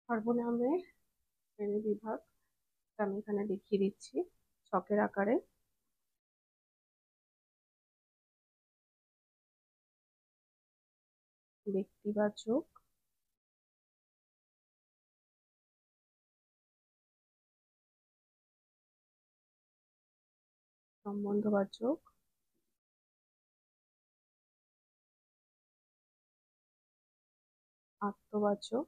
সর্বনামের শ্রেণীবিভাগ আমি এখানে দেখিয়ে দিচ্ছি ছকের আকারে। ব্যক্তিবাচক, সম্বন্ধবাচক, আত্মবাচক,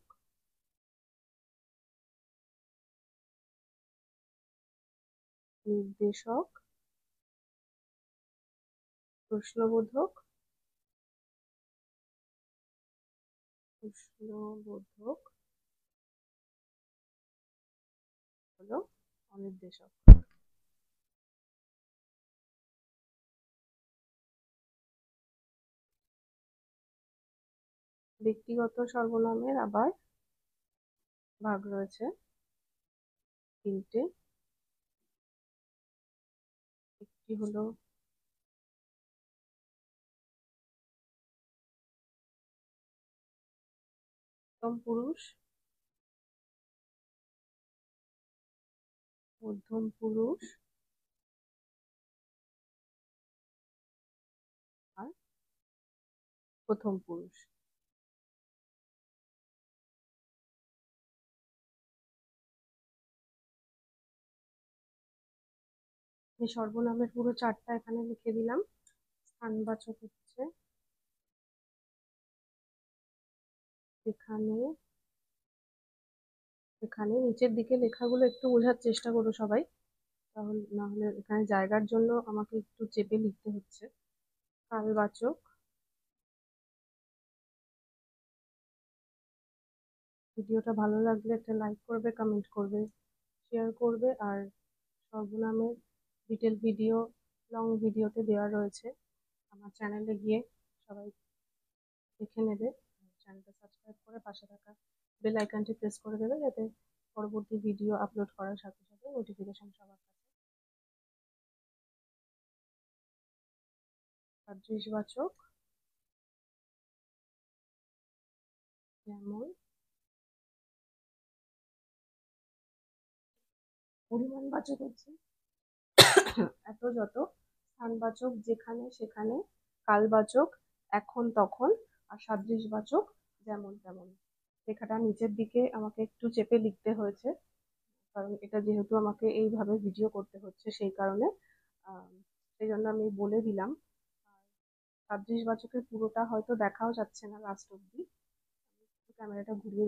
নির্দেশক, প্রশ্নবোধক, হলো অনির্দেশক। ব্যক্তিগত সর্বনামের আবার ভাগ রয়েছে তিনটে। একটি হলো প্রথম পুরুষ, মধ্যম পুরুষ আর প্রথম পুরুষ। এই সর্বনামের পুরো চারটা এখানে লিখে দিলাম। স্থানবাচক হচ্ছে এখানে এখানে নিচের দিকে লেখাগুলো একটু বোঝার চেষ্টা করো সবাই, তাহলে না হলে এখানে জায়গার জন্য আমাকে একটু চেপে লিখতে হচ্ছে। কালবাচক, ভিডিওটা ভালো লাগলে একটা লাইক করবে, কমেন্ট করবে, শেয়ার করবে। আর সর্বনামের ডিটেল ভিডিও লং ভিডিওতে দেওয়া রয়েছে, আমার চ্যানেলে গিয়ে সবাই দেখে নেবে। চ্যানেলটা সাবস্ক্রাইব করে পাশে থাকা বেল আইকনটি প্রেস করে দেবে, যাতে পরবর্তী ভিডিও আপলোড করার সাথে সাথে নোটিফিকেশন সবার কাছে। সাদৃশবাচক যেমন, পরিমাণবাচক হচ্ছে এত যত, স্থানবাচক যেখানে সেখানে, কালবাচক এখন তখন, আর সাদৃশবাচক যেমন তেমন। লেখাটা নিচের দিকে আমাকে একটু চেপে লিখতে হয়েছে, কারণ এটা যেহেতু আমাকে এইভাবে ভিডিও করতে হচ্ছে সেই কারণে, সেই জন্য আমি বলে দিলাম। সাদৃশবাচকের পুরোটা হয়তো দেখাও যাচ্ছে না লাস্ট অব্দি, ক্যামেরাটা ঘুরিয়ে